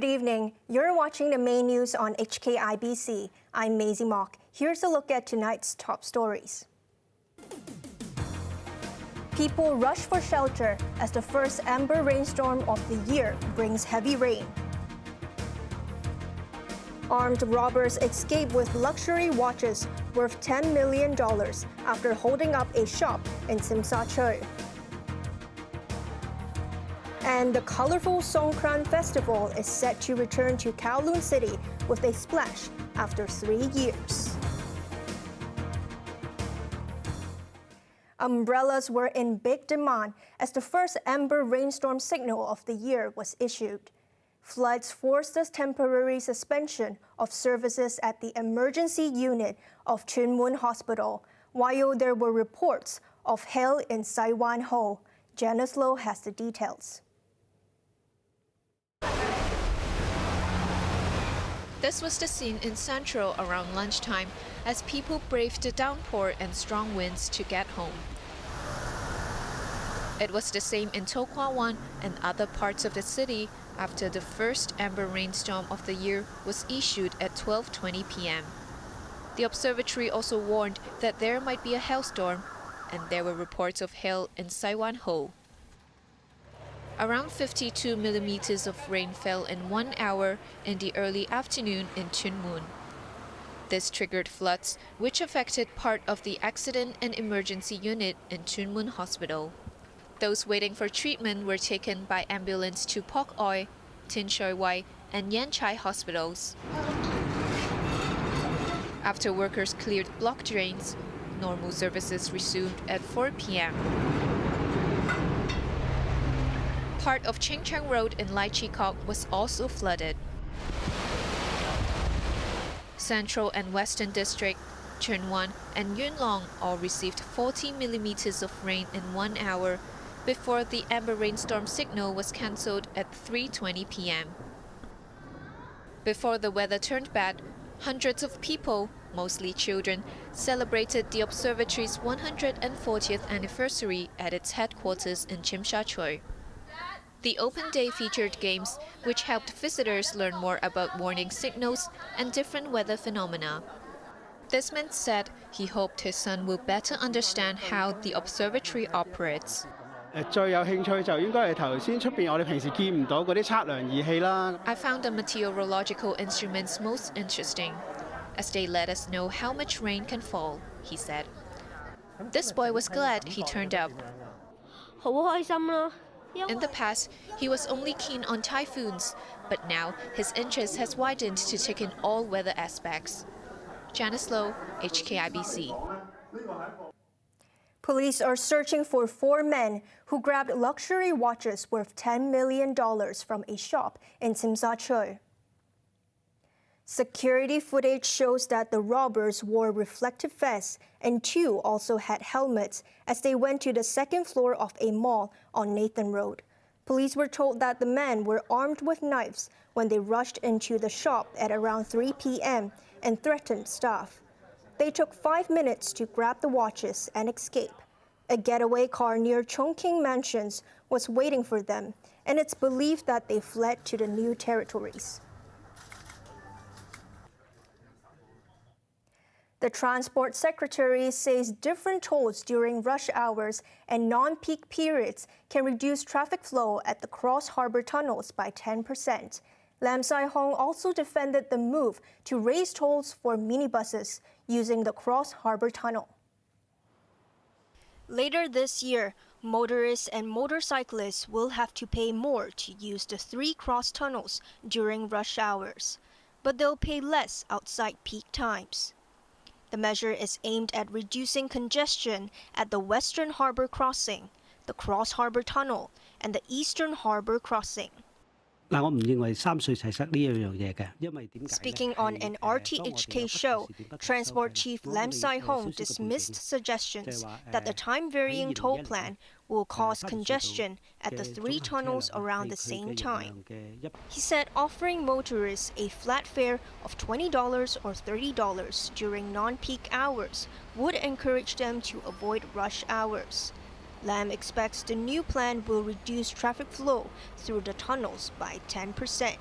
Good evening. You're watching the main news on HKIBC. I'm Maisy Mok. Here's a look at tonight's top stories. People rush for shelter as the first amber rainstorm of the year brings heavy rain. Armed robbers escape with luxury watches worth $10 million after holding up a shop in Tsim Sha Tsui. And the colourful Songkran festival is set to return to Kowloon City with a splash after 3 years. Umbrellas were in big demand as the first amber rainstorm signal of the year was issued. Floods forced the temporary suspension of services at the emergency unit of Kowloon Hospital, while there were reports of hail in Saiwan Ho. Janice Low has the details. This was the scene in Central around lunchtime as people braved the downpour and strong winds to get home. It was the same in To Kwa Wan and other parts of the city after the first amber rainstorm of the year was issued at 12:20 p.m. The observatory also warned that there might be a hailstorm, and there were reports of hail in Saiwan Ho. Around 52 millimeters of rain fell in 1 hour in the early afternoon in Kowloon. This triggered floods, which affected part of the accident and emergency unit in Kowloon Hospital. Those waiting for treatment were taken by ambulance to Pok Oi, Tin Shoi Wai, and Yan Chai hospitals. After workers cleared blocked drains, normal services resumed at 4 p.m. Part of Ching Chang Road in Lai Chi Kok was also flooded. Central and Western District, Chuen Wan, and Yuen Long all received 40 millimeters of rain in 1 hour before the amber rainstorm signal was cancelled at 3:20 p.m. Before the weather turned bad, hundreds of people, mostly children, celebrated the observatory's 140th anniversary at its headquarters in Tsim Sha Tsui. The open day featured games which helped visitors learn more about warning signals and different weather phenomena. This man said he hoped his son will better understand how the observatory operates. 最有興趣就應該係頭先出邊我哋平時見唔到嗰啲測量儀器啦。I found the meteorological instruments most interesting, as they let us know how much rain can fall, he said. This boy was glad he turned up. 好開心啦！ In the past, he was only keen on typhoons, but now his interest has widened to take in all weather aspects. Janice Low, HKIBC. Police are searching for 4 men who grabbed luxury watches worth $10 million from a shop in Tsim Sha Tsui. Security footage shows that the robbers wore reflective vests and 2 also had helmets as they went to the second floor of a mall on Nathan Road. Police were told that the men were armed with knives when they rushed into the shop at around 3 p.m. and threatened staff. They took 5 minutes to grab the watches and escape. A getaway car near Chongqing Mansions was waiting for them, and it's believed that they fled to the new territories. The Transport Secretary says different tolls during rush hours and non-peak periods can reduce traffic flow at the cross-harbor tunnels by 10%. Lam Sai-hong also defended the move to raise tolls for minibuses using the cross-harbor tunnel. Later this year, motorists and motorcyclists will have to pay more to use the 3 cross tunnels during rush hours, but they'll pay less outside peak times. The measure is aimed at reducing congestion at the Western Harbor Crossing, the Cross Harbor Tunnel, and the Eastern Harbor Crossing. Speaking on an RTHK show, Transport Chief Lam Sai-hong dismissed suggestions that the time-varying toll plan will cause congestion at the 3 tunnels around the same time. He said offering motorists a flat fare of $20 or $30 during non-peak hours would encourage them to avoid rush hours. Lam expects the new plan will reduce traffic flow through the tunnels by 10%.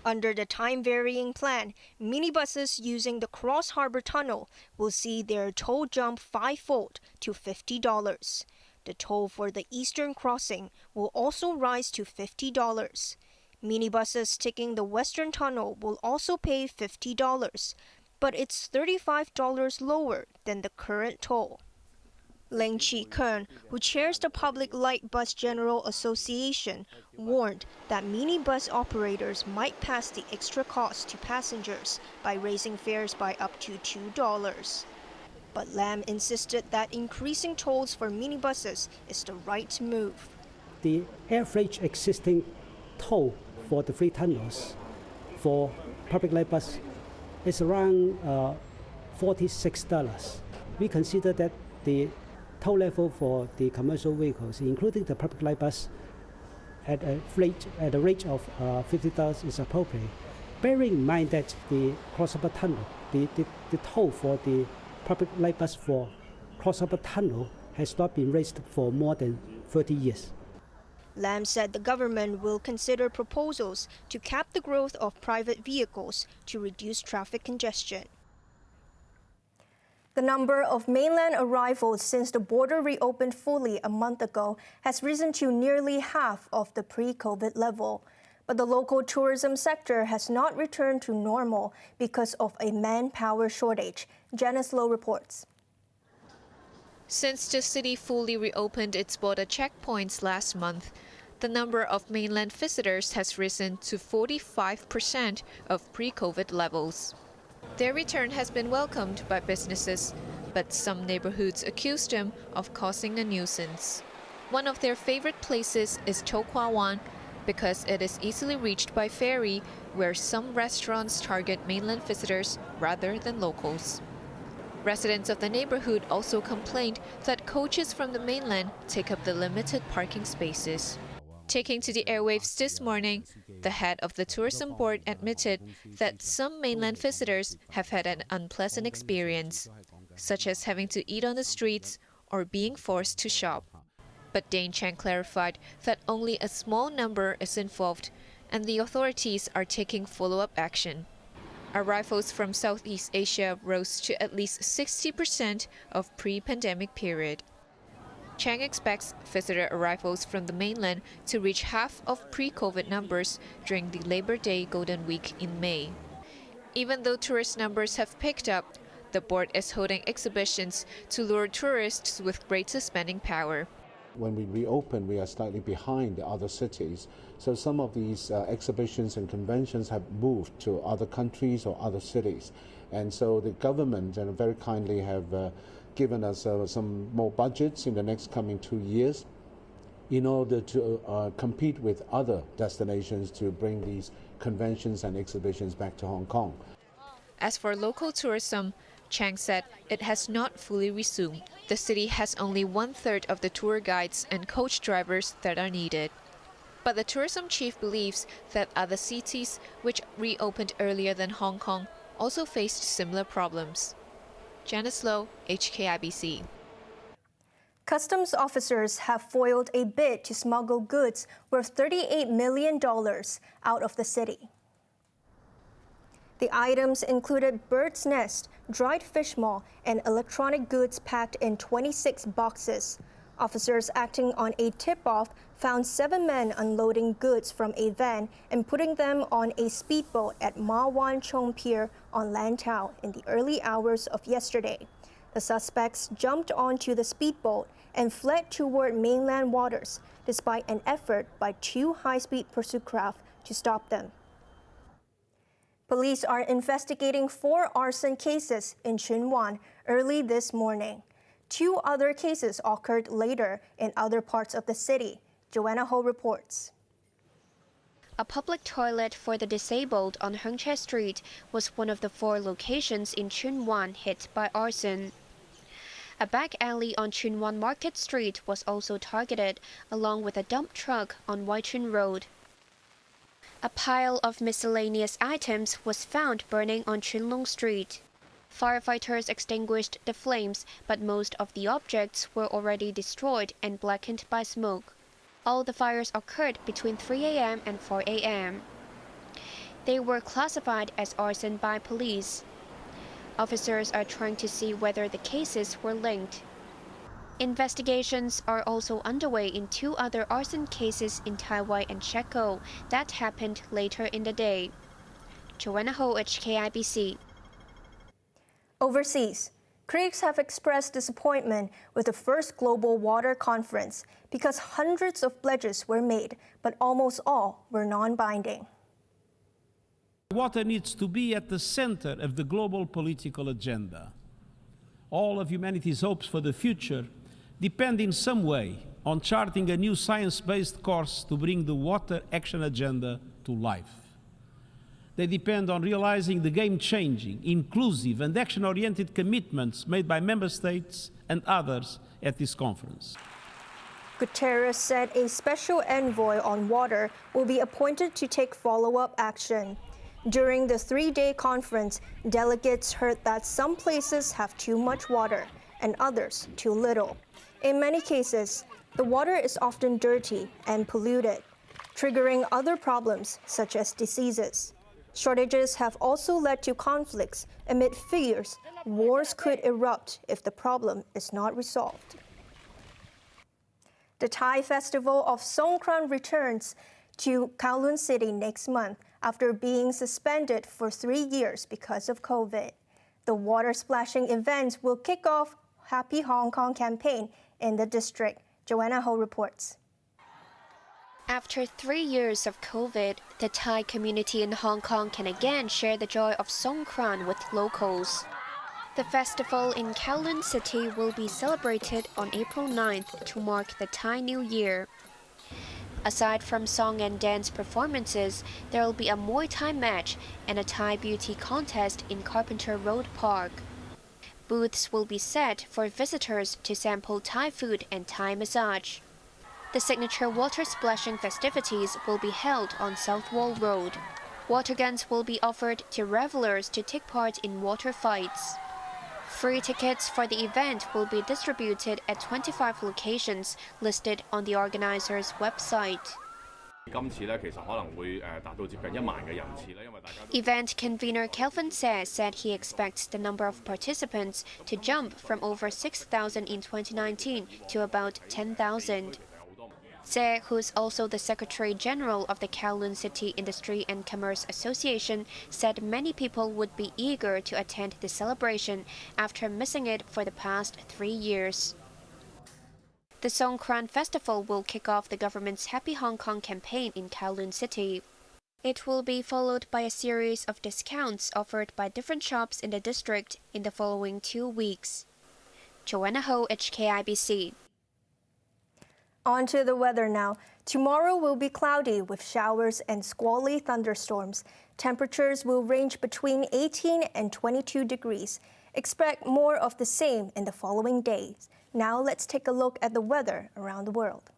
Under the time-varying plan, minibuses using the Cross Harbor Tunnel will see their toll jump fivefold to $50. The toll for the eastern crossing will also rise to $50. Minibuses taking the Western Tunnel will also pay $50, but it's $35 lower than the current toll. Leng Chi-keun, who chairs the Public Light Bus General Association, warned that minibus operators might pass the extra cost to passengers by raising fares by up to $2. But Lam insisted that increasing tolls for minibuses is the right move. The average existing toll for the three tunnels for public light bus is around $46. We consider that the toll level for the commercial vehicles, including the public light bus, at a rate of $50 is appropriate. Bearing in mind that the Cross Harbor Tunnel, the toll for the public light bus for Cross Harbor Tunnel has not been raised for more than 30 years. Lam said the government will consider proposals to cap the growth of private vehicles to reduce traffic congestion. The number of mainland arrivals since the border reopened fully a month ago has risen to nearly half of the pre-COVID level. But the local tourism sector has not returned to normal because of a manpower shortage. Janice Low reports. Since the city fully reopened its border checkpoints last month, the number of mainland visitors has risen to 45% of pre-COVID levels. Their return has been welcomed by businesses, but some neighborhoods accused them of causing a nuisance. One of their favorite places is To Kwa Wan because it is easily reached by ferry, where some restaurants target mainland visitors rather than locals. Residents of the neighborhood also complained that coaches from the mainland take up the limited parking spaces. Taking to the airwaves this morning, the head of the tourism board admitted that some mainland visitors have had an unpleasant experience, such as having to eat on the streets or being forced to shop. But Dane Chang clarified that only a small number is involved, and the authorities are taking follow-up action. Arrivals from Southeast Asia rose to at least 60% of pre-pandemic period. Chang expects visitor arrivals from the mainland to reach half of pre-COVID numbers during the Labor Day Golden Week in May. Even though tourist numbers have picked up, the board is holding exhibitions to lure tourists with greater spending power. When we reopen, we are slightly behind the other cities. So some of these exhibitions and conventions have moved to other countries or other cities. And so the government very kindly have given us some more budgets in the next coming 2 years in order to compete with other destinations to bring these conventions and exhibitions back to Hong Kong. As for local tourism, Chang said it has not fully resumed. The city has only 1/3 of the tour guides and coach drivers that are needed. But the tourism chief believes that other cities, which reopened earlier than Hong Kong, also faced similar problems. Janice Low, HKIBC. Customs officers have foiled a bid to smuggle goods worth $38 million out of the city. The items included bird's nest, dried fish maw, and electronic goods packed in 26 boxes. Officers acting on a tip-off found 7 men unloading goods from a van and putting them on a speedboat at Ma Wan Chong Pier on Lantau in the early hours of yesterday. The suspects jumped onto the speedboat and fled toward mainland waters, despite an effort by 2 high-speed pursuit craft to stop them. Police are investigating 4 arson cases in Tsuen Wan early this morning. 2 other cases occurred later in other parts of the city. Joanna Ho reports. A public toilet for the disabled on Hung Che Street was one of the 4 locations in Tsuen Wan hit by arson. A back alley on Tsuen Wan Market Street was also targeted, along with a dump truck on Wai Chun Road. A pile of miscellaneous items was found burning on Chun Long Street. Firefighters extinguished the flames, but most of the objects were already destroyed and blackened by smoke. All the fires occurred between 3 a.m. and 4 a.m. They were classified as arson by police. Officers are trying to see whether the cases were linked. Investigations are also underway in 2 other arson cases in Taiwan and Sheko that happened later in the day. Joanna Ho, HKIBC. Overseas, critics have expressed disappointment with the first global water conference because hundreds of pledges were made, but almost all were non-binding. Water needs to be at the center of the global political agenda. All of humanity's hopes for the future depend in some way on charting a new science-based course to bring the water action agenda to life. They depend on realizing the game-changing, inclusive and action-oriented commitments made by member states and others at this conference. Guterres said a special envoy on water will be appointed to take follow-up action. During the 3-day conference, delegates heard that some places have too much water and others too little. In many cases, the water is often dirty and polluted, triggering other problems such as diseases. Shortages have also led to conflicts amid fears wars could erupt if the problem is not resolved. The Thai festival of Songkran returns to Kowloon City next month after being suspended for 3 years because of COVID. The water splashing events will kick off Happy Hong Kong campaign in the district. Joanna Ho reports. After 3 years of COVID, the Thai community in Hong Kong can again share the joy of Songkran with locals. The festival in Kowloon City will be celebrated on April 9th to mark the Thai New Year. Aside from song and dance performances, there will be a Muay Thai match and a Thai beauty contest in Carpenter Road Park. Booths will be set for visitors to sample Thai food and Thai massage. The signature water splashing festivities will be held on South Wall Road. Water guns will be offered to revelers to take part in water fights. Free tickets for the event will be distributed at 25 locations listed on the organizer's website. Event convener Kelvin Se said he expects the number of participants to jump from over 6,000 in 2019 to about 10,000. Se, who is also the Secretary General of the Kowloon City Industry and Commerce Association, said many people would be eager to attend the celebration after missing it for the past 3 years. The Songkran Festival will kick off the government's Happy Hong Kong campaign in Kowloon City. It will be followed by a series of discounts offered by different shops in the district in the following 2 weeks. Joanna Ho, HKIBC. On to the weather now. Tomorrow will be cloudy with showers and squally thunderstorms. Temperatures will range between 18 and 22 degrees. Expect more of the same in the following days. Now let's take a look at the weather around the world.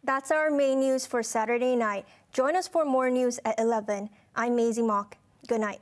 That's our main news for Saturday night. Join us for more news at 11. I'm Maisy Mok. Good night.